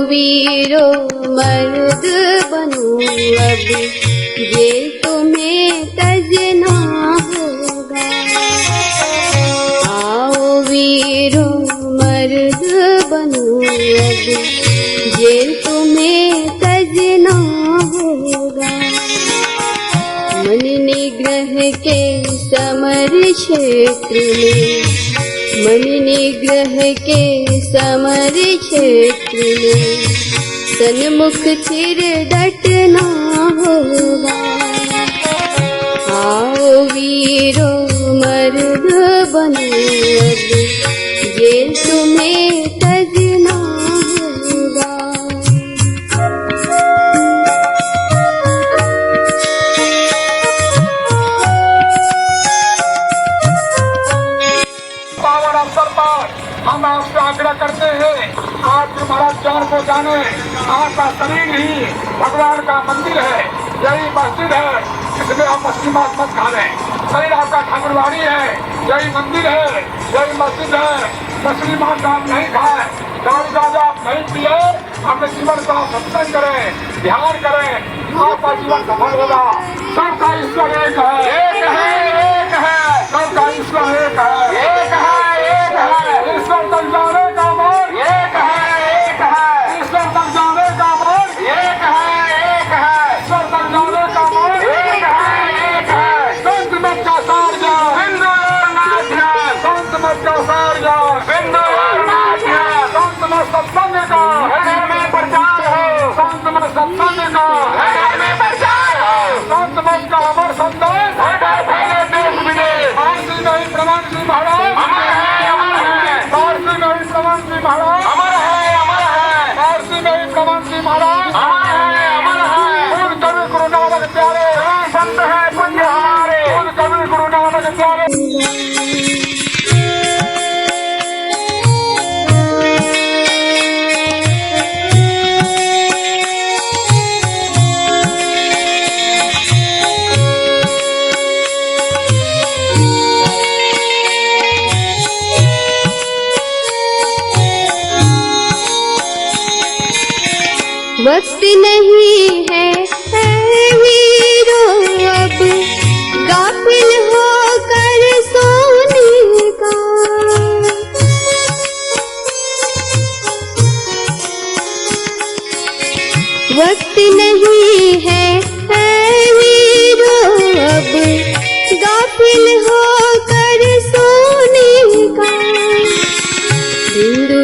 वीरो मर्द बनूं अब ये तुम्हें तजना होगा। आओ वीरो मर्द बनूं अब ये तुम्हें तजना होगा। मन निग्रह के समर क्षेत्र में, मन निग्रह के समर क्षेत्र में सन्मुख चिर डटना होगा। आओ वीरो मर्द बनो अब ये तुम्हें तजना होगा। पावन अवसर पर हम आपसे आग्रह करते हैं, आप महाराज जान को जाने, आपका शरीर ही भगवान का मंदिर है, यही मस्जिद है, इसमें आप मछली मांस मत खा लें। शरीर आपका ठाकुरवाड़ी है, यही मंदिर है, यही मस्जिद है, मछली मांस आप नहीं खाए, दारू गांजा आप नहीं पिए, अपने जीवन का सत्संग करें, ध्यान करें, आपका जीवन सफल होगा। सबका ईश्वर एक है, एक है, एक है, सबका ईश्वर एक है, एक है, एक है, ईश्वर तक जाने का मार्ग एक है, एक है, ईश्वर तक जाने का मार्ग एक है, एक है, ईश्वर तक जाने का मार्ग एक है, एक है। संत मत का सार जान, बिंदु और नाथ्या, संत मत का सार जान, बिंदु और नाथ्या, संत मत सत्संग का हृदय में प्रचार हो, संत मत सत्संग का हृदय में प्रचार हो, संत मत का अमर संदेश हृदय फैले देश विदेश। फारसी नहीं प्रमाण श्री महाराज अमर है, अमर है, फारसी नहीं प्रमाण श्री महाराज अमर है, अमर है, फारसी नहीं प्रमाण श्री महाराज अमर है, अमर है। खुद कवि गुरु नानक प्यारे संत है पुण्य हमारे, खुद कवि गुरु नानक प्यारे। वक्त नहीं है वीरो अब गाफिल होकर सोने का। वक्त नहीं है वीरो अब गाफिल होकर सोने का। हिंदू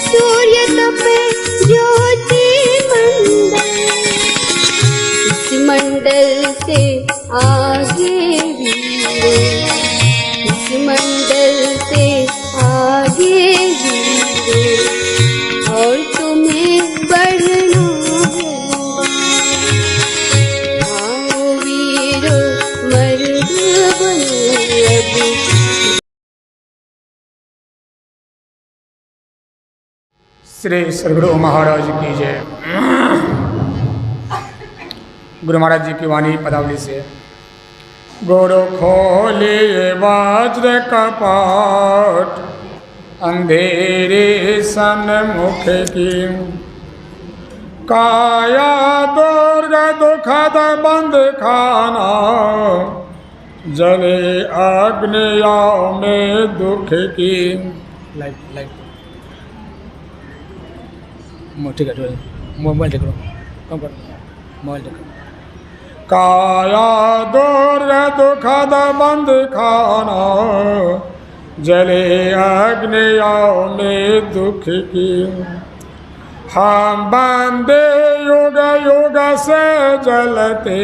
सूर्य तपे ज्योति मंडल, इस मंडल से आगे वीरो, इस मंडल से आगे वीरो, और तुम्हें बढ़ना होगा। आओ वीरो मर्द बनो अब श्री सद्गुरु महाराज की जय। गुरु महाराज जी की वाणी पदावली से। गुरु खोलिए वज्र कपाट, अंधेरे सन्मुख की, काया दुर्ग दुखद बंद खाना, जले अग्निया में दुख की। लाइट ठीक है, मोबाइल देखो, कम कर मोबाइल देखो। काया दुर्ग दुखद बंद खाना, जले अग्निया में दुख की। हम बंदे युग युग से जलते,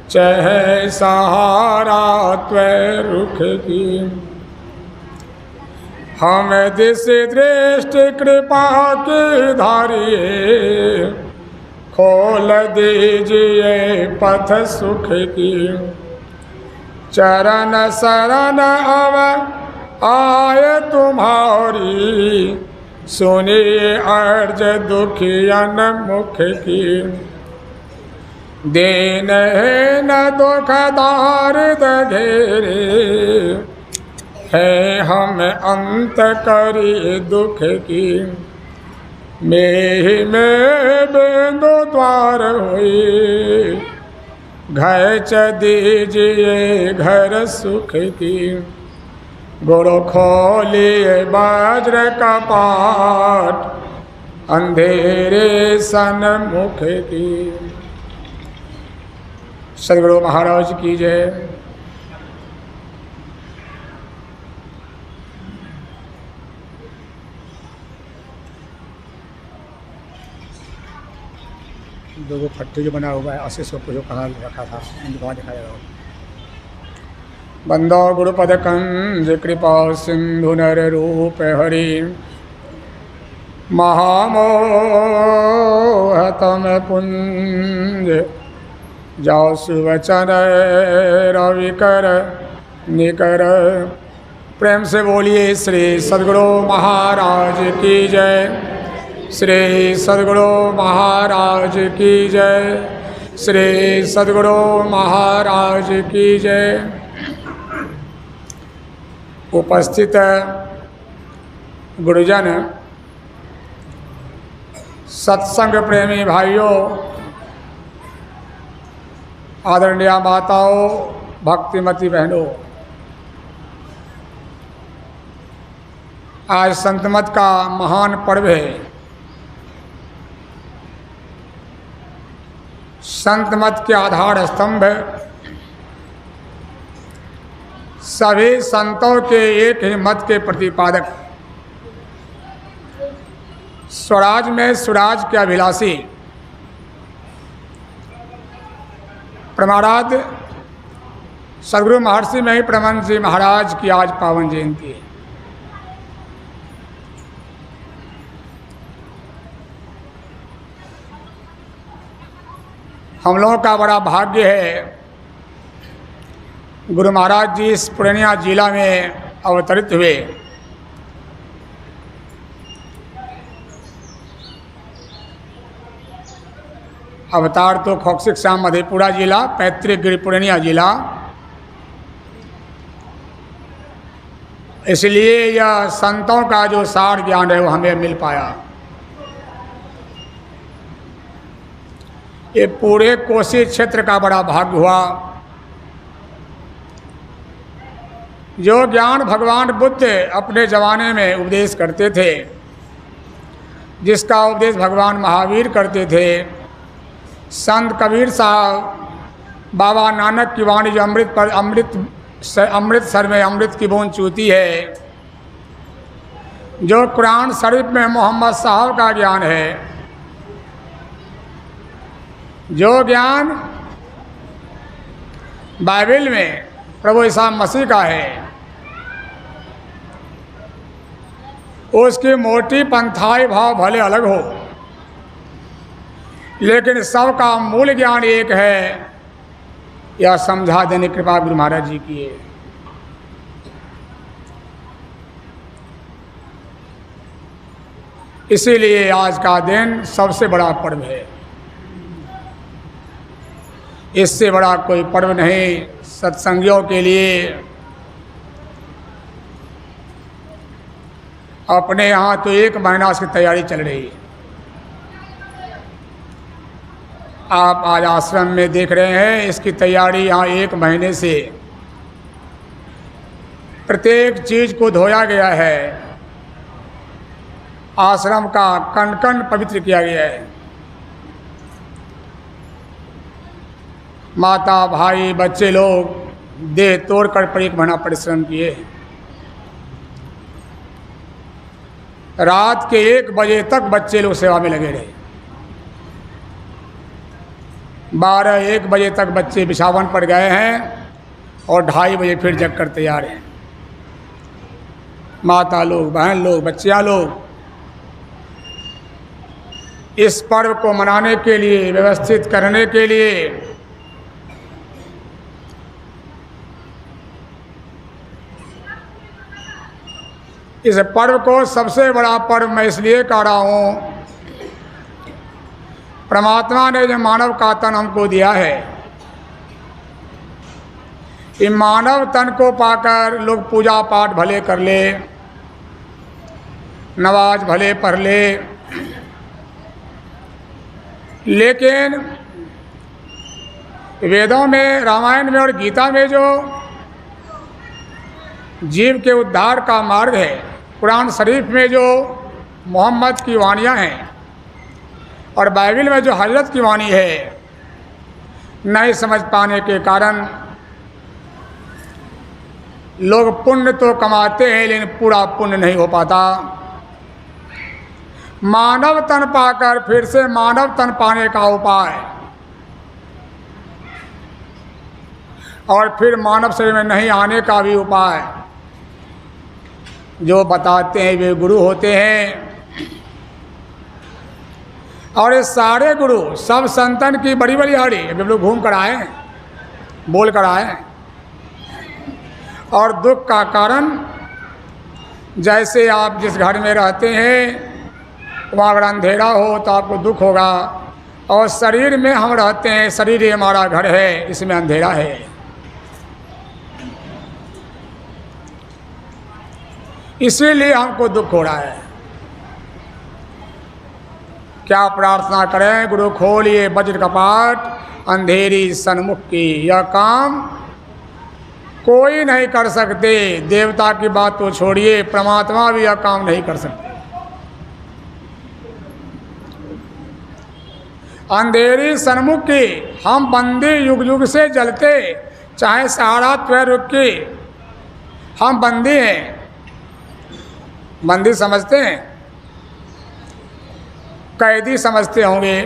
चह सहारा त्वय रुख की। हम दिस दृष्टि कृपा की धारिये, खोल दीजिए पथ सुख की। चरण शरण अब आए तुम्हारी, सुनिए अर्ज दुखियन मुख की। दीन है न दुख दारिद घेरे, है हम अंत करी दुख की। मेहि में बिंदु द्वार हुई, घच दीजिए घर सुख की। गुरु खोलिए वज्र कपाट, अंधेरे सन्मुख की। सद्गुरु महाराज की जय। दो फट्टे जो बना हुआ है, आशीष को जो कहाँ रखा था, उनको वहाँ दिखाया जाएगा। बंदो गुरुपद कंज कृपा सिंधु नर रूप हरि, महामोह तम पुंज, जाओ सुवचन रवि कर निकर। प्रेम से बोलिए श्री सद्गुरु महाराज की जय। श्री सद्गुरु महाराज की जय। श्री सद्गुरु महाराज की जय। उपस्थित गुरुजन, सत्संग प्रेमी भाइयों, आदरणीय माताओं, भक्तिमती बहनों, आज संतमत का महान पर्व है। संतमत के आधार स्तंभ सभी संतों के एक ही मत के प्रतिपादक, स्वराज में सुराज के अभिलाषी, परमाराध्य सद्गुरु महर्षि मही प्रमन जी महाराज की आज पावन जयंती है। हम लोगों का बड़ा भाग्य है, गुरु महाराज जी इस पूर्णिया जिला में अवतरित हुए। अवतार तो खोकसिक श्याम मधेपुरा जिला, पैतृक गिर पूर्णिया जिला, इसलिए यह संतों का जो सार ज्ञान है वो हमें मिल पाया। ये पूरे कोसी क्षेत्र का बड़ा भाग्य हुआ। जो ज्ञान भगवान बुद्ध अपने ज़माने में उपदेश करते थे, जिसका उपदेश भगवान महावीर करते थे, संत कबीर साहब, बाबा नानक की वाणी जो अमृतसर में अमृत की बूंद चूती है, जो कुरान शरीफ में मोहम्मद साहब का ज्ञान है, जो ज्ञान बाइबल में प्रभु ईसा मसीह का है, उसकी मोटी पंथाई भाव भले अलग हो, लेकिन सबका मूल ज्ञान एक है। यह समझा देने की कृपा गुरु महाराज जी की है। इसीलिए आज का दिन सबसे बड़ा पर्व है। इससे बड़ा कोई पर्व नहीं सत्संगियों के लिए। अपने यहाँ तो 1 महीना इसकी तैयारी चल रही है। आप आज आश्रम में देख रहे हैं, इसकी तैयारी यहाँ 1 महीने से प्रत्येक चीज को धोया गया है। आश्रम का कण कण पवित्र किया गया है। माता भाई बच्चे लोग देह तोड़कर पर 1 महीना परिश्रम किए। रात के 1 बजे तक बच्चे लोग सेवा में लगे रहे। 12-1 बजे तक बच्चे बिछावन पर गए हैं और 2:30 बजे फिर जग कर तैयार हैं। माता लोग, बहन लोग, बच्चियां लोग इस पर्व को मनाने के लिए, व्यवस्थित करने के लिए इस पर्व को सबसे बड़ा पर्व मैं इसलिए कह रहा हूँ, परमात्मा ने जो मानव का तन हमको दिया है, इस मानव तन को पाकर लोग पूजा पाठ भले कर ले, नमाज भले पढ़ ले, लेकिन वेदों में, रामायण में और गीता में जो जीव के उद्धार का मार्ग है, कुरान शरीफ में जो मोहम्मद की वाणियाँ हैं और बाइबल में जो हजरत की वाणी है, नहीं समझ पाने के कारण लोग पुण्य तो कमाते हैं लेकिन पूरा पुण्य नहीं हो पाता। मानव तन पाकर फिर से मानव तन पाने का उपाय और फिर मानव शरीर में नहीं आने का भी उपाय जो बताते हैं वे गुरु होते हैं। और ये सारे गुरु सब संतन की बड़ी बड़ी हाड़ी अभी लोग घूम कर आए, बोल कर आए। और दुख का कारण, जैसे आप जिस घर में रहते हैं वहाँ अगर अंधेरा हो तो आपको दुख होगा, और शरीर में हम रहते हैं, शरीर ही हमारा घर है, इसमें अंधेरा है। इसीलिए हमको दुख हो रहा है। क्या प्रार्थना करें? गुरु खोलिए वज्र कपाट, अंधेरी सन्मुख की, यह काम कोई नहीं कर सकते। देवता की बात तो छोड़िए, परमात्मा भी यह काम नहीं कर सकते। अंधेरी सन्मुख की, हम बंदी युग युग से जलते, चाहे सहारा त्वय रुक की, हम बंदी हैं। बंदी समझते हैं, कैदी समझते होंगे,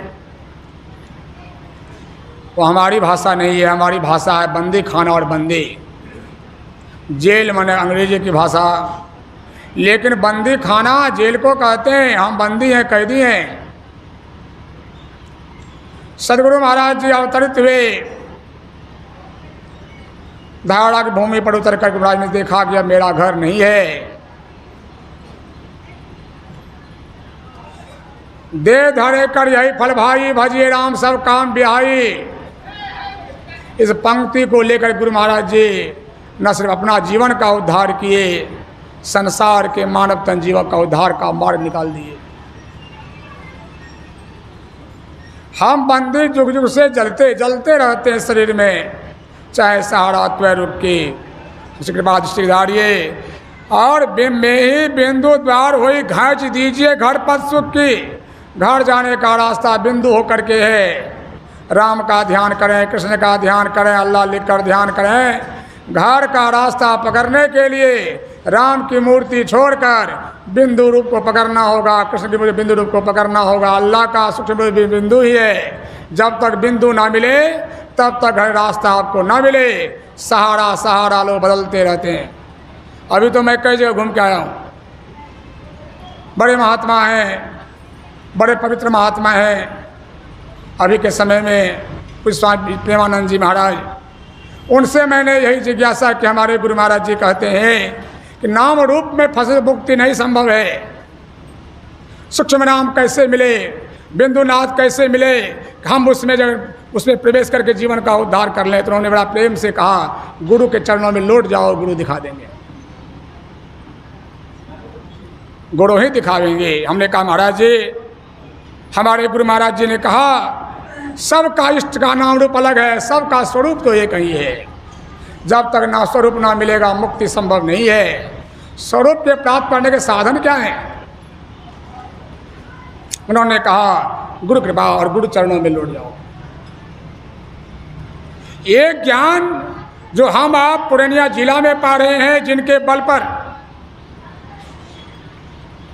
वो हमारी भाषा नहीं है। हमारी भाषा है बंदी खाना और बंदी, जेल माने अंग्रेजी की भाषा। लेकिन बंदी खाना जेल को कहते हैं, हम बंदी हैं, कैदी हैं। सदगुरु महाराज जी अवतरित हुए, धारा की भूमि पर उतर कर महाराज ने देखा कि अब मेरा घर नहीं है। दे धरे कर यही फल भाई, भजिए राम सब काम बिहाई। इस पंक्ति को लेकर गुरु महाराज जी न सिर्फ अपना जीवन का उद्धार किए, संसार के मानव तन जीवन का उद्धार का मार्ग निकाल दिए। हम बंदी जुग जुग से जलते रहते हैं शरीर में, चाहे सहारा त्वय रुक की, उसके बाद दृष्टिधारिये और में ही बिंदु द्वार हुई, घाँच दीजिए घर पद सुख की। घर जाने का रास्ता बिंदु होकर के है। राम का ध्यान करें, कृष्ण का ध्यान करें, अल्लाह लिखकर ध्यान करें। घर का रास्ता पकड़ने के लिए राम की मूर्ति छोड़कर बिंदु रूप को पकड़ना होगा, कृष्ण की मूर्ति बिंदु रूप को पकड़ना होगा। अल्लाह का सूक्ष्म रूप भी बिंदु ही है। जब तक बिंदु ना मिले तब तक घर रास्ता आपको ना मिले। सहारा लोग बदलते रहते हैं। अभी तो मैं कई जगह घूम के आया हूँ, बड़े महात्मा हैं, बड़े पवित्र महात्मा हैं। अभी के समय में कुछ स्वामी प्रेमानंद जी महाराज, उनसे मैंने यही जिज्ञासा कि हमारे गुरु महाराज जी कहते हैं कि नाम रूप में फंसे मुक्ति नहीं संभव है। सूक्ष्म नाम कैसे मिले, बिंदुनाथ कैसे मिले, हम उसमें जब उसमें प्रवेश करके जीवन का उद्धार कर लें। तो उन्होंने बड़ा प्रेम से कहा, गुरु के चरणों में लौट जाओ, गुरु दिखा देंगे, गुरु ही दिखावेंगे। हमने कहा महाराज जी, हमारे गुरु महाराज जी ने कहा, सबका इष्ट का नाम रूप अलग है, सबका स्वरूप तो एक ही है। जब तक ना स्वरूप ना मिलेगा मुक्ति संभव नहीं है। स्वरूप के प्राप्त करने के साधन क्या हैं? उन्होंने कहा गुरु कृपा और गुरु चरणों में लौट जाओ। ये ज्ञान जो हम आप पूर्णिया जिला में पा रहे हैं, जिनके बल पर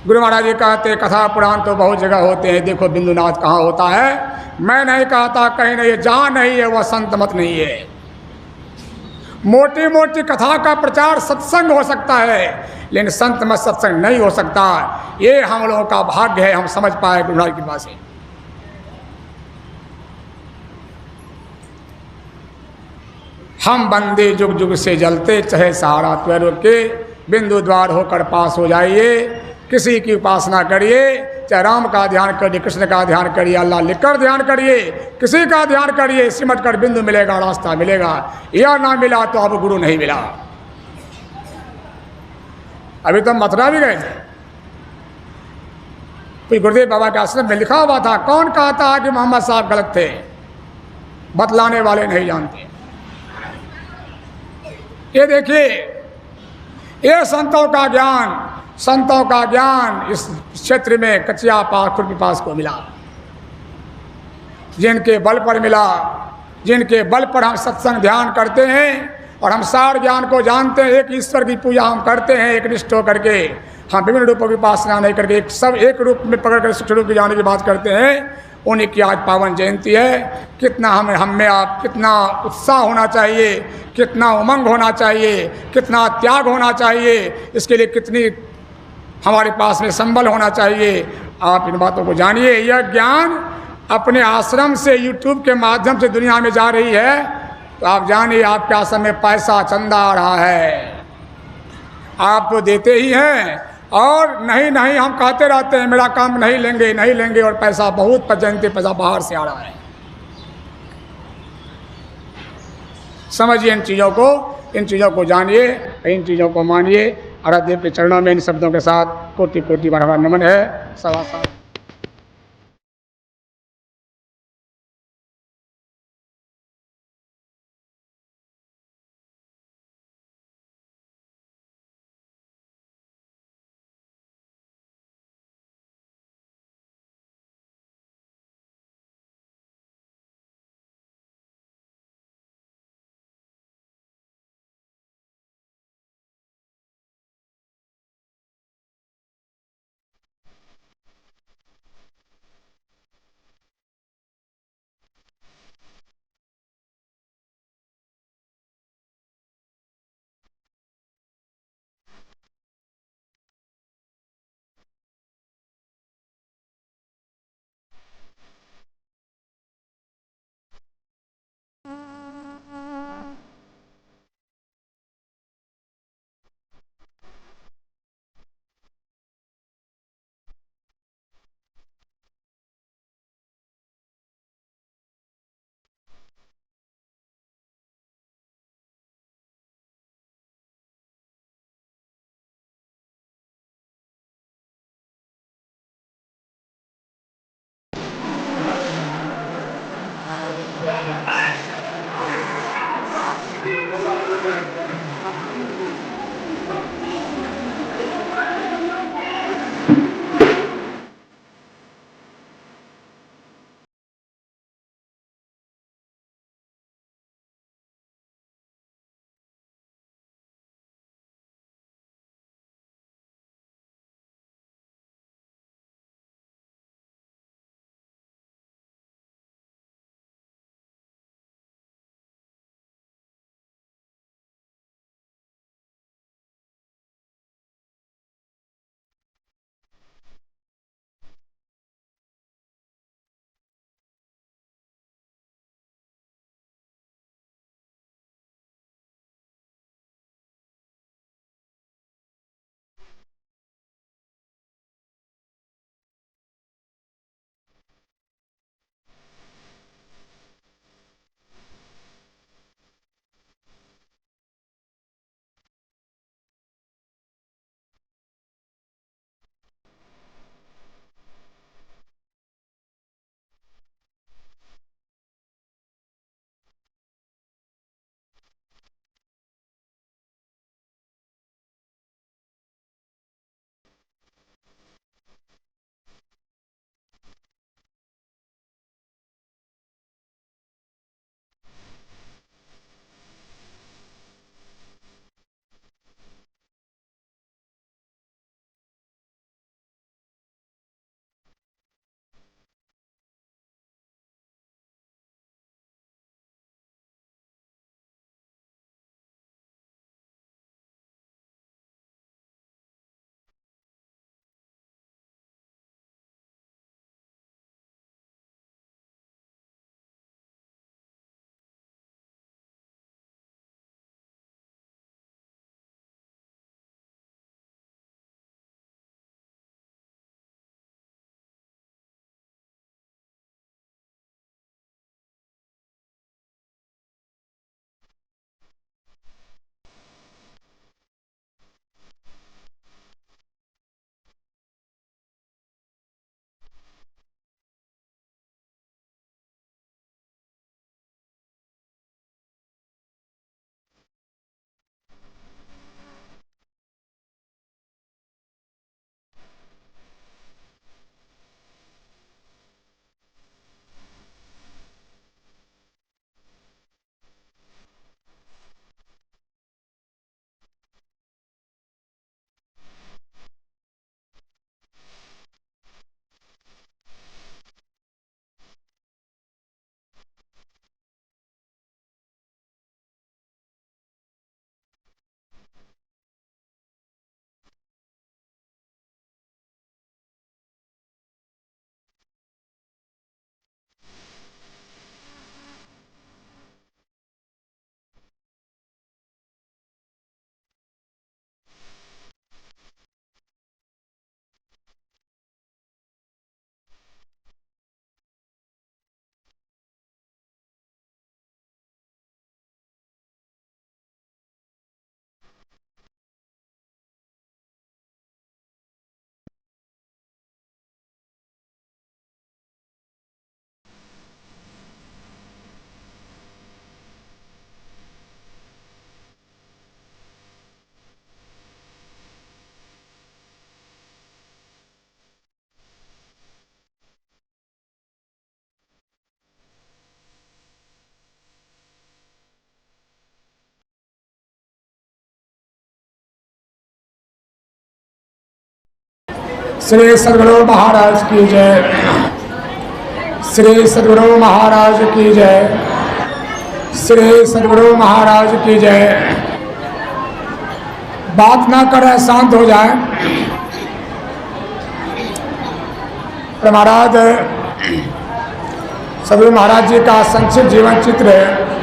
गुरु महाराज जी कहते कथा पुराण तो बहुत जगह होते हैं, देखो बिंदुनाथ कहाँ होता है। मैं नहीं कहता कहीं नहीं है, जहाँ नहीं है वह संत मत नहीं है। मोटी मोटी कथा का प्रचार सत्संग हो सकता है, लेकिन संत मत सत्संग नहीं हो सकता। ये हम लोगों का भाग्य है, हम समझ पाए गुरु महाराज की कृपा से। हम बंदे जुग जुग से जलते, चाहे सहारा त्वैर के, बिंदु द्वार होकर पास हो जाइए। किसी की उपासना करिए, चाहे राम का ध्यान करिए, कृष्ण का ध्यान करिए, अल्लाह लिखकर ध्यान करिए, किसी का ध्यान करिए, सिमट कर बिंदु मिलेगा, रास्ता मिलेगा। यह ना मिला तो अब गुरु नहीं मिला। अभी तो मथुरा भी गए थे, कोई गुरुदेव बाबा के आश्रम में लिखा हुआ था, कौन कहता है कि मोहम्मद साहब गलत थे? बतलाने वाले नहीं जानते। ये देखिए, ये संतों का ज्ञान, संतों का ज्ञान इस क्षेत्र में कचिया पास खुरपीपास को मिला, जिनके बल पर मिला, जिनके बल पर हम सत्संग ध्यान करते हैं और हम सार ज्ञान को जानते हैं। एक ईश्वर की पूजा हम करते हैं एक निष्ठ होकर के, हम विभिन्न रूपों की उपासना नहीं करके सब एक रूप में पकड़ कर सूक्ष्म रूप की जाने की बात करते हैं। उन्हीं की आज पावन जयंती है। कितना हम में आप कितना उत्साह होना चाहिए, कितना उमंग होना चाहिए, कितना त्याग होना चाहिए, इसके लिए कितनी हमारे पास में संबल होना चाहिए। आप इन बातों को जानिए। यह ज्ञान अपने आश्रम से यूट्यूब के माध्यम से दुनिया में जा रही है, तो आप जानिए आपके आश्रम में पैसा चंदा आ रहा है। आप तो देते ही हैं, और नहीं नहीं हम कहते रहते हैं मेरा काम नहीं लेंगे नहीं लेंगे, और पैसा बहुत जयंती पैसा बाहर से आ रहा है। समझिए इन चीज़ों को जानिए, इन चीज़ों को मानिए। आराध्य के चरणों में इन शब्दों के साथ कोटि कोटि बार नमन है। सवा श्री सद्गुरु महाराज की जय। श्री सद्गुरु महाराज की जय। श्री सद्गुरु महाराज की जय। बात ना करें, शांत हो जाए। तो महाराज सद्गुरु महाराज जी का संक्षिप्त जीवन चित्र है।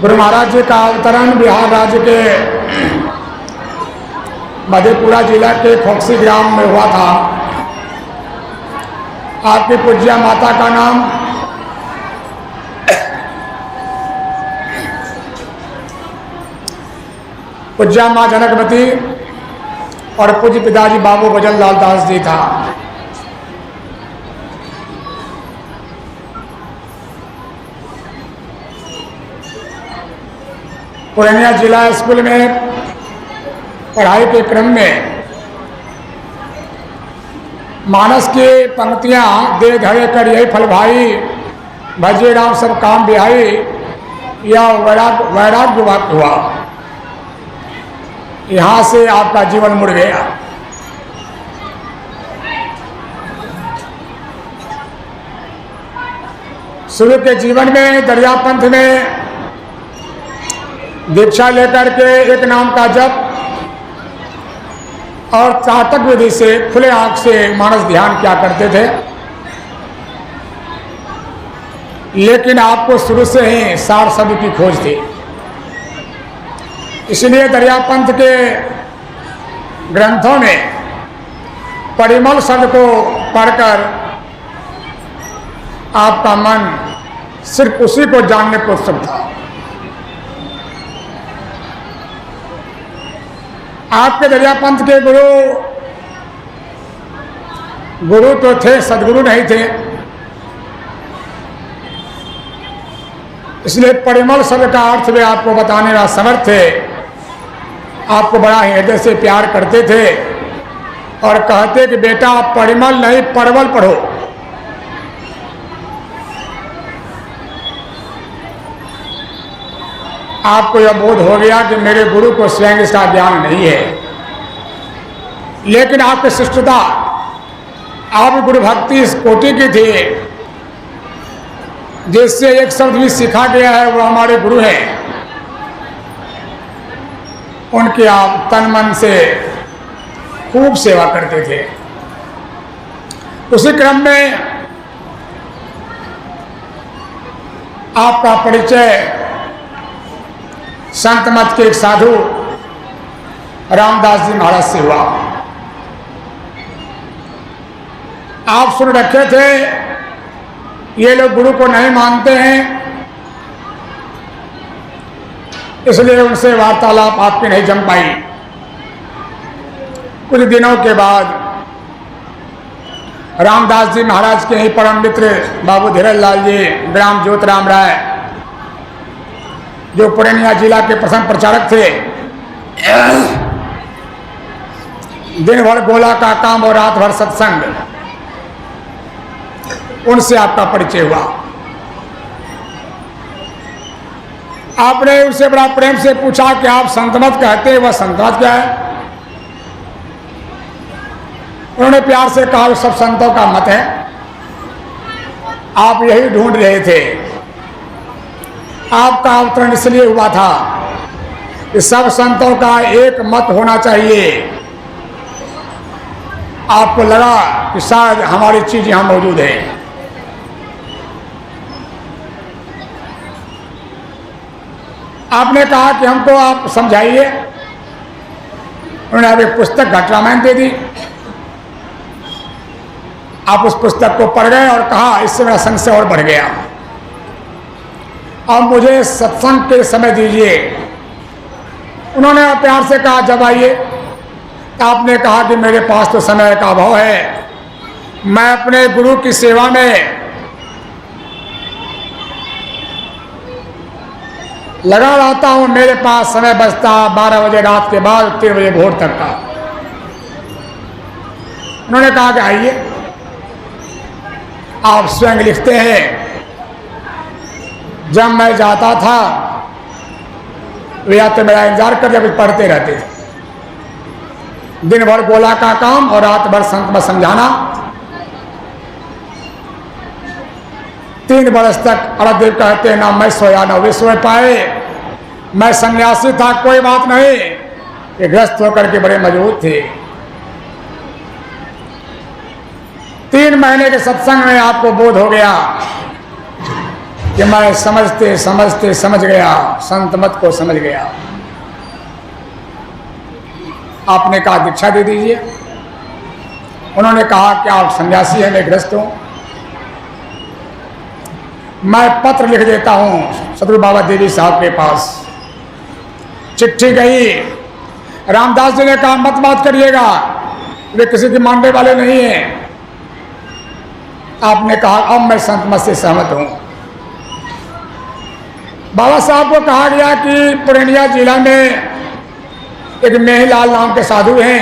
गुरु महाराज जी का अवतरण बिहार राज्य के मधेपुरा जिला के खोकसी ग्राम में हुआ था। आपकी पूज्य माता का नाम पूज्य माँ जनकवती और पूज्य पिताजी बाबू भजन लाल दास जी था। पूर्णिया जिला स्कूल में पढ़ाई के क्रम में मानस की पंक्तियां दे धरे कर यही फल भाई, भजे राम सब काम बिहाई, या वैराग्य वाक्य हुआ। यहाँ से आपका जीवन मुड़ गया। शुरू के जीवन में दरियापंथ में दीक्षा लेकर के एक नाम का जप और चातक विधि से खुले आंख से मानस ध्यान क्या करते थे। लेकिन आपको शुरू से ही सार शब्द की खोज थी। इसलिए दरियापंथ के ग्रंथों में परिमल शब्द को पढ़कर आपका मन सिर्फ उसी को जानने को उत्सुक था। आपके दरियापंथ के गुरु तो थे, सदगुरु नहीं थे। इसलिए परिमल शब्द का अर्थ वे आपको बताने का समर्थ थे। आपको बड़ा ही हृदय से प्यार करते थे और कहते कि बेटा आप परिमल नहीं परवल पढ़ो। आपको यह बोध हो गया कि मेरे गुरु को स्वयं इसका ज्ञान नहीं है, लेकिन आपकी शिष्टता, आप गुरु भक्ति इस कोटि की थी जिससे एक शब्द भी सीखा गया है, वो हमारे गुरु हैं। उनकी आप तन मन से खूब सेवा करते थे। उसी क्रम में आपका परिचय संत मत के एक साधु रामदास जी महाराज से हुआ। आप सुन रखे थे ये लोग गुरु को नहीं मानते हैं, इसलिए उनसे वार्तालाप आपकी नहीं जम पाई। कुछ दिनों के बाद रामदास जी महाराज के ही परम मित्र बाबू धीरज लाल जी, ग्राम ज्योतिराम राय, जो पूर्णिया जिला के प्रथम प्रचारक थे, दिन भर गोला का काम और रात भर सत्संग, उनसे आपका परिचय हुआ। आपने उनसे बड़ा प्रेम से पूछा कि आप संतमत कहते हैं, वह संतमत क्या है? उन्होंने प्यार से कहा सब संतों का मत है। आप यही ढूंढ रहे थे। आपका अवतरण इसलिए हुआ था कि सब संतों का एक मत होना चाहिए। आपको लगा कि शायद हमारी चीज यहां मौजूद है। आपने कहा कि हमको आप समझाइए। उन्होंने अब एक पुस्तक घट रामायण दे दी। आप उस पुस्तक को पढ़ गए और कहा इससे मेरा संशय और बढ़ गया, अब मुझे सत्संग के समय दीजिए। उन्होंने प्यार से कहा जब आइए। आपने कहा कि मेरे पास तो समय का अभाव है, मैं अपने गुरु की सेवा में लगा रहता हूं, मेरे पास समय बचता 12 बजे रात के बाद 3 बजे भोर तक का। उन्होंने कहा कि आइए। आप स्वयं लिखते हैं, जब मैं जाता था वे या तो मेरा इंतजार कर या कुछ पढ़ते रहते थे। दिन भर गोला का काम और रात भर संत में समझाना। 3 बरस तक अरदेव कहते ना मैं सोया ना वे सोए पाए। मैं सन्यासी था कोई बात नहीं, ये ग्रस्त होकर के बड़े मजबूत थे। 3 महीने के सत्संग में आपको बोध हो गया कि मैं समझते समझते समझ गया, संत मत को समझ गया। आपने कहा दीक्षा दे दीजिए। उन्होंने कहा कि आप सन्यासी हैं, मैं गृहस्थ हूं, मैं पत्र लिख देता हूं सदगुरु बाबा देवी साहब के पास। चिट्ठी गई। रामदास जी ने कहा मत बात करिएगा, वे किसी के मानने वाले नहीं हैं। आपने कहा अब मैं संत मत से सहमत हूं। बाबा साहब को कहा गया कि पूर्णिया जिला में एक मेहलाल नाम के साधु हैं,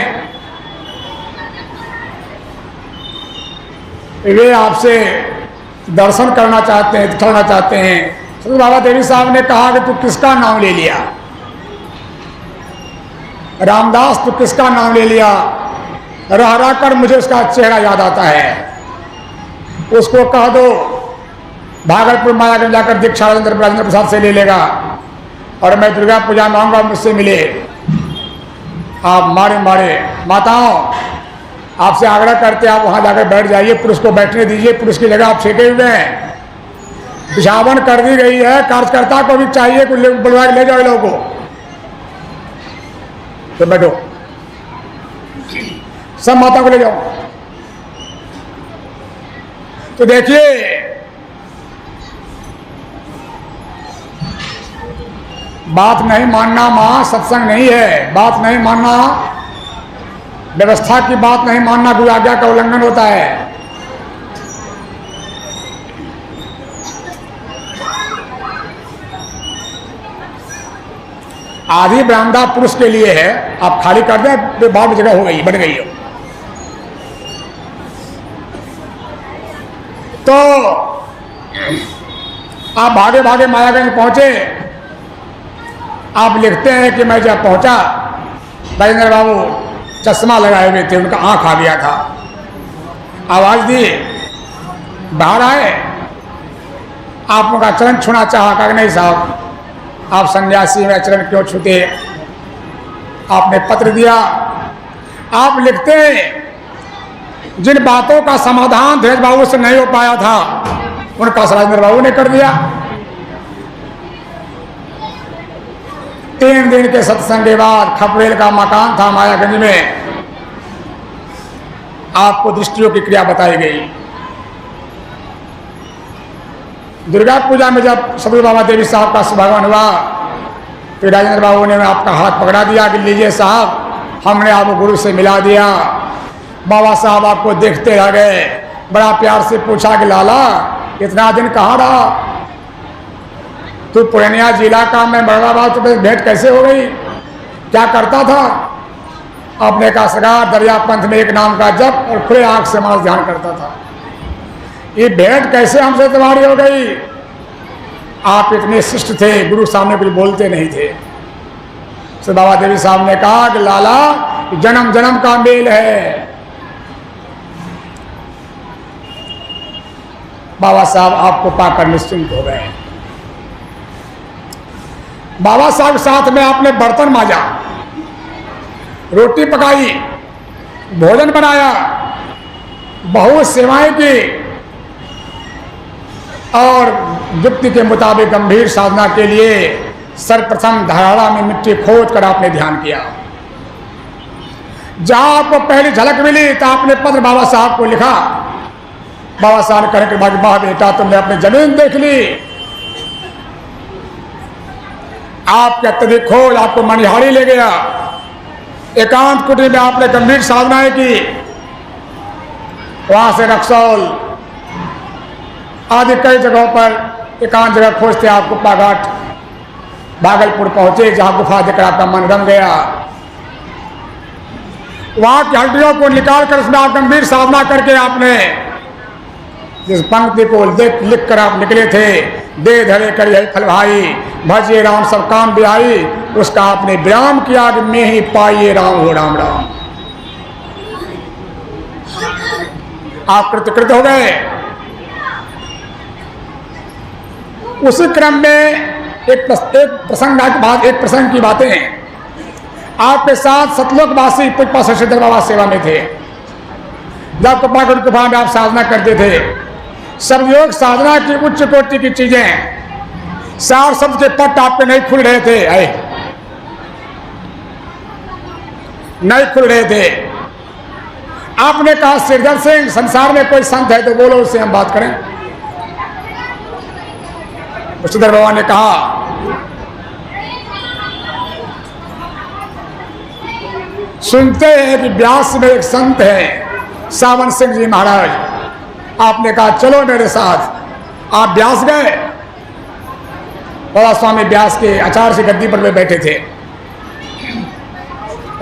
वे आपसे दर्शन करना चाहते हैं, दिखाना चाहते हैं। सदगुरु बाबा देवी साहब ने कहा कि तू किसका नाम ले लिया? रामदास तू किसका नाम ले लिया? रह रह कर मुझे उसका चेहरा याद आता है। उसको कह दो भागलपुर मायागंज जाकर दीक्षा राजेंद्र प्रसाद से ले लेगा और मैं दुर्गा पूजा में आऊंगा, मुझसे मिले। आप मारे माताओं आपसे आग्रह करते आप वहां जाकर बैठ जाइए, पुरुष को बैठने दीजिए, पुरुष की जगह आप फेंके हुए हैं। बिछावन कर दी गई है, कार्यकर्ता को भी चाहिए कि बुलवा ले जाओ लोगों को। तो बैठो, सब माता को ले जाओ। तो देखिए बात नहीं मानना मां सत्संग नहीं है। बात नहीं मानना, व्यवस्था की बात नहीं मानना गुरु आज्ञा का उल्लंघन होता है। आधी बरामदा पुरुष के लिए है, आप खाली कर दें तो बाद में जगह हो गई, बढ़ गई हो। तो आप भागे भागे मायागंज पहुंचे। आप लिखते हैं कि मैं जब पहुंचा राजेंद्र बाबू चश्मा लगाए हुए थे, उनका आंख आ गया था। आवाज दी, बाहर आए। आप उनका चरण छूना चाहा, कहा नहीं साहब आप सन्यासी में चरण क्यों छूते? आपने पत्र दिया। आप लिखते हैं जिन बातों का समाधान धीरज बाबू से नहीं हो पाया था उनका राजेंद्र बाबू ने कर दिया। 3 दिन के सत्संग के बाद खपरेल का मकान था मायागंज में, आपको दृष्टियों की क्रिया बताई गई। दुर्गा पूजा में जब सदगुरु बाबा देवी साहब का शुभागमन हुआ तो राजेंद्र बाबू ने आपका हाथ पकड़ा दिया कि लीजिए साहब, हमने आपको गुरु से मिला दिया। बाबा साहब आपको देखते रह गए। बड़ा प्यार से पूछा कि लाला इतना दिन कहाँ रहा? तू पूर्णिया जिला का, मैं बड़ाबाद, तो भेंट कैसे हो गई? क्या करता था? आपने कहा सरकार दरिया पंथ में एक नाम का जप और खुले आंख से मानस ध्यान करता था। ये भेंट कैसे हमसे तुम्हारी हो गई? आप इतने शिष्ट थे, गुरु सामने कुछ बोलते नहीं थे। तो बाबा देवी साहब ने कहा कि लाला जन्म जन्म का मेल है। बाबा साहब आपको पाकर निश्चिंत हो गए। बाबा साहब के साथ में आपने बर्तन मांजा, रोटी पकाई, भोजन बनाया, बहुत सेवाएं की और युक्ति के मुताबिक गंभीर साधना के लिए सर्वप्रथम धराड़ा में मिट्टी खोद कर आपने ध्यान किया। जहां आपको पहली झलक मिली तो आपने पत्र बाबा साहब को लिखा। बाबा साहब ने कहने के बाद वाह बेटा तुमने अपनी जमीन देख ली। आपके अत्यधिक खोज आपको मनिहारी ले गया। एकांत कुटी में आपने गंभीर साधनाएं की। वहां से रक्सौल आदि कई जगहों पर एकांत जगह खोजते आपको पाघाट भागलपुर पहुंचे, जहां गुफा देखकर आपका मन रम गया। वहां की हड्डियों को निकालकर उसमें आप गंभीर साधना करके आपने जिस पंक्ति को लिख कर आप निकले थे, दे धरे कर यही फल भाई, भजिए राम सब काम बिहाई, उसका आपने विराम किया कि मैं ही पाइए राम हो राम राम। आप कृतकृत हो गए। उसी क्रम में एक प्रसंग की बातें हैं। आपके साथ सतलोकवासी पुष्पा शशिधर बाबा सेवा में थे। जब कृपाकुंड गुफा में आप साधना करते थे, सब योग साधना की उच्च कोटि की चीजें, सार शब्द के पट आपके नहीं खुल रहे थे, नहीं खुल रहे थे। आपने कहा श्रीधर सिंह, संसार में कोई संत है तो बोलो, उससे हम बात करें। श्रीधर बाबा ने कहा, सुनते हैं कि व्यास में एक संत है सावन सिंह जी महाराज। आपने कहा चलो मेरे साथ। आप व्यास गए। बड़ा स्वामी व्यास के आचार्य से गद्दी पर वे बैठे थे।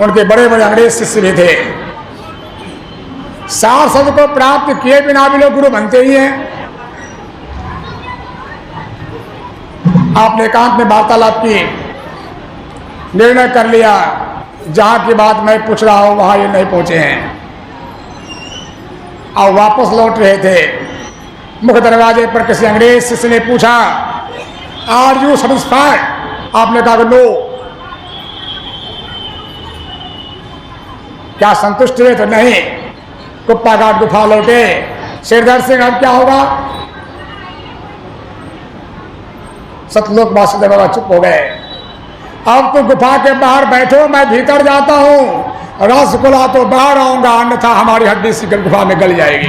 उनके बड़े बड़े अंग्रेज शिष्य भी थे। सार शब्द को प्राप्त किए बिना भी लोग गुरु बनते ही हैं। आपने एकांत में वार्तालाप की, निर्णय कर लिया जहां की बात मैं पूछ रहा हूं वहां ये नहीं पहुंचे हैं। और वापस लौट रहे थे। मुख्य दरवाजे पर किसी अंग्रेज शिष्य ने पूछा, आर यू सेटिस्फाइड? आपने कहा नो। क्या संतुष्ट हुए? तो नहीं। कुप्पा घाट गुफा लौटे। श्रीधर सिंह, अब क्या होगा? सतलोक वासुदेव बाबा चुप हो गए। अब तो गुफा के बाहर बैठो, मैं भीतर जाता हूं। रसगुल्ला तो बाहर आऊंगा, अन्यथा हमारी हड्डी सीकर गुफा में गल जाएगी।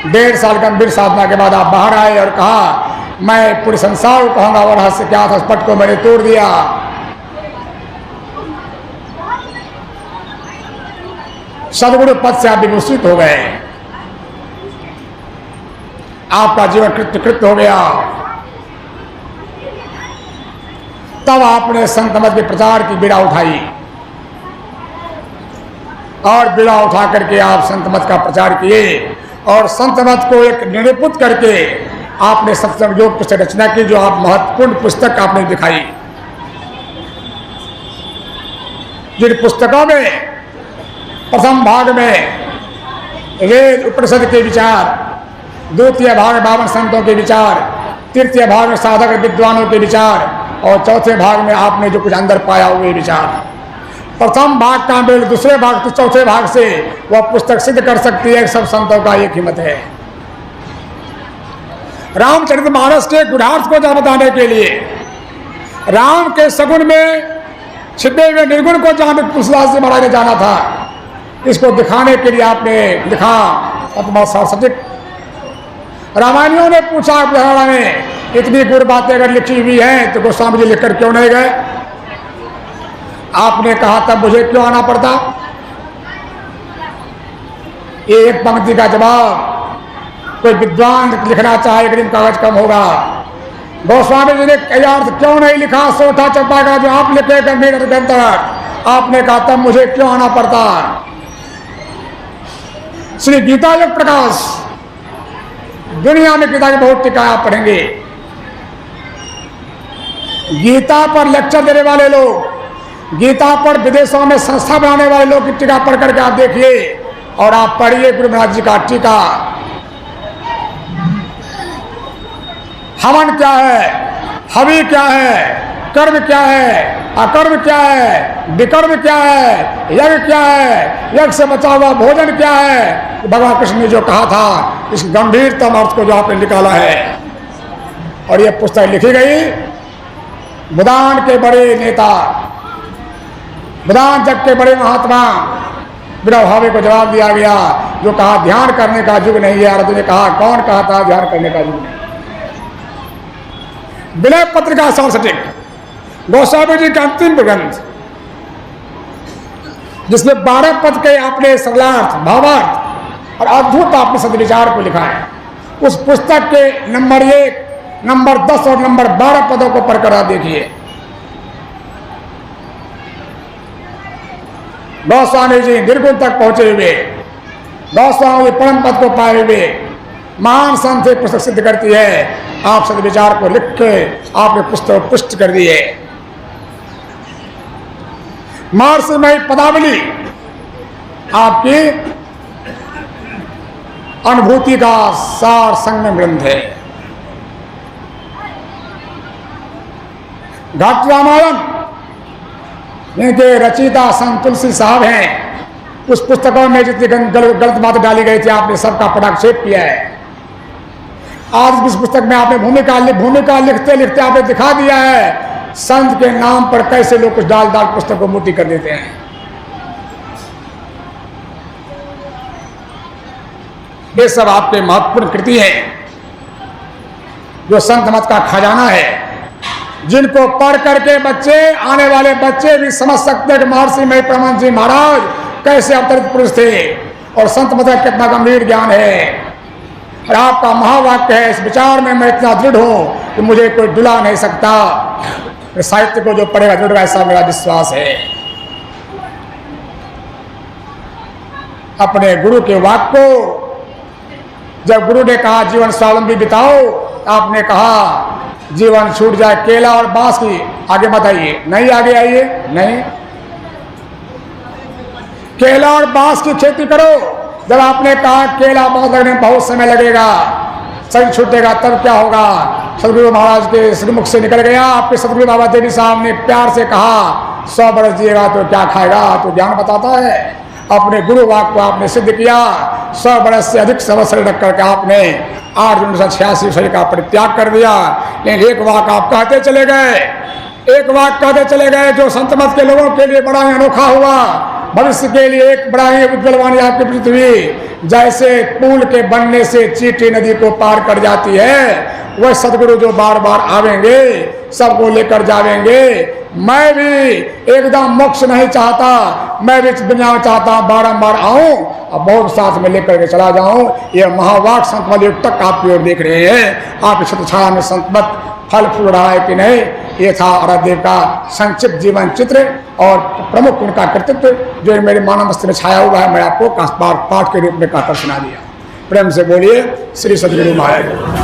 1.5 साल गंभीर साधना के बाद आप बाहर आए और कहा, मैं पूरे संसार को कहूंगा वो रहस्य क्या था, उस पट को मैंने तोड़ दिया। सदगुरु पद से आप विभूषित हो गए। आपका जीवन कृतकृत हो गया। तब आपने संत मत के प्रचार की बीड़ा उठाई और बीड़ा उठा करके आप संत मत का प्रचार किए और संत मत को एक निरूपित करके आपने सत्संग योग पुस्तक रचना की, जो आप महत्वपूर्ण पुस्तक आपने दिखाई। जिन पुस्तकों में प्रथम भाग में वेद उपनिषद के विचार, द्वितीय भाग में 52 संतों के विचार, तृतीय भाग में साधक विद्वानों के विचार और चौथे भाग में आपने जो कुछ अंदर पाया हुए विचार। प्रथम भाग का मेल दूसरे भाग तो चौथे भाग से वह पुस्तक सिद्ध कर सकती है। सब संतों का एक हिम्मत है। रामचरितमानस के गुणार्थ को बताने के लिए, राम के सगुण में छिपे हुए निर्गुण को जहां तुलसीदास जी महाराज ने जाना था, इसको दिखाने के लिए आपने लिखा अपना सारस्वतिक। रामायणियों ने पूछा पुराण में, इतनी गुर बातें अगर लिखी हुई हैं तो गोस्वामी जी लिखकर क्यों नहीं गए? आपने कहा तब मुझे क्यों आना पड़ता? ये एक पंक्ति का जवाब कोई विद्वान लिखना चाहे एक दिन कागज कम होगा। गोस्वामी जी ने क्यों नहीं लिखा सोठा चंपा का जो आप लिखे गंभीर ग्रंथ? आपने कहा तब मुझे क्यों आना पड़ता? श्री गीता योग प्रकाश, दुनिया में गीता की बहुत टीका आप पढ़ेंगे। गीता पर लेक्चर देने वाले लोग, गीता पर विदेशों में संस्था बनाने वाले लोग की टीका पढ़ करके आप देखिए और आप पढ़िए गुरु महाराज जी का टीका। हवन क्या है, हवि क्या है, कर्म क्या है, अकर्म क्या है, विकर्म क्या है, यज्ञ क्या है, यज्ञ से बचा हुआ भोजन क्या है, भगवान कृष्ण ने जो कहा था, इस गंभीरतम अर्थ को जो आपने निकाला है। और यह पुस्तक लिखी गई बुदान के बड़े नेता, बुदान जग के बड़े महात्मा बिना भावे को जवाब दिया गया, जो कहा ध्यान करने का युग नहीं है। अर्जुन ने कहा कौन कहा था ध्यान करने का युग नहीं? विलय पत्रिका सारस्वतिक, गोस्वामी जी का अंतिम ग्रंथ, जिसमें 12 पद के आपने सरलार्थ, भावार्थ और अद्भुत आपने सदविचार को लिखा है। उस पुस्तक के नंबर 1, नंबर 10 और नंबर 12 पदों को पढ़कर आप देखिए। गोस्वामी जी निर्गुण तक पहुंचे हुए, गोस्वामी जी परम पद को पाए हुए महान संत से पुस्तक सिद्ध करती है आप सदविचार को लिख के आपने पुस्तक पुष्ट कर दिए। महर्षिमय पदावली आपकी अनुभूति का सार संगम ग्रंथ है। घट रामायण इनके रचयिता संत तुलसी साहब हैं। उस पुस्तकों में जितनी गलत बात डाली गई थी आपने सबका पटाक्षेप किया है। आज इस पुस्तक में आपने भूमिका लिखते लिखते आपने दिखा दिया है संत के नाम पर कैसे लोग कुछ डाल पुस्तक को मोटी कर देते हैं। ये सब आपके महत्वपूर्ण कृति है जो संत मत का खजाना है, जिनको पढ़ करके बच्चे, आने वाले बच्चे भी समझ सकते हैं कि महर्षिमय परमहंस जी महाराज कैसे अवतरित पुरुष थे और संत मत का कितना गंभीर ज्ञान है। और आपका महावाक्य है, इस विचार में मैं इतना दृढ़ हूं कि मुझे कोई डुला नहीं सकता। साहित्य को जो पढ़ेगा दृढ़, ऐसा मेरा विश्वास है। अपने गुरु के वाक्य को, जब गुरु ने कहा जीवन स्वावलंबी बिताओ, आपने कहा जीवन छूट जाए केला और बांस की, आगे बताइए, नहीं आगे आइए, नहीं केला और बांस की खेती करो। जब आपने कहा केला बांस लगने में बहुत समय लगेगा, शरीर छूटेगा, तब क्या होगा? सदगुरु महाराज के श्रीमुख से निकल गया। आपके सदगुरु बाबा देवी साहब ने प्यार से कहा 100 बरस जिएगा तो क्या खाएगा? तो ज्ञान बताता है। अपने गुरु वाक्य को आपने सिद्ध किया। 100 बरस से अधिक शरीर रख करके आपने 8 शरीर का परित्याग कर दिया। लेकिन एक वाक्य आप कहते चले गए, एक वाक्य कहते चले गए जो संत मत के लोगों के लिए बड़ा ही अनोखा हुआ, भविष्य के लिए एक बड़ा ही उज्ज्वल वाणी आपकी पृथ्वी। जैसे पुल के बनने से चीटी नदी को पार कर जाती है, वह सदगुरु जो बार बार आवेंगे सबको लेकर जावेंगे। मैं भी एकदम मोक्ष नहीं चाहता, मैं भी दुनिया में चाहता हूँ बारम्बार आऊं और बहुत साथ में लेकर के चला जाऊं। यह महावाक संतमत युग तक आपकी ओर देख रहे हैं। आप छत्रछाया में संतमत फल फूल रहा है कि नहीं, ये था आराध्य का संक्षिप्त जीवन चित्र और प्रमुख उनका कृतित्व जो मेरे मानव मस्तिष्क में छाया हुआ है। मैं आपको पाठ के रूप में कहकर सुना दिया। प्रेम से बोलिए श्री सदगुरु महाराज।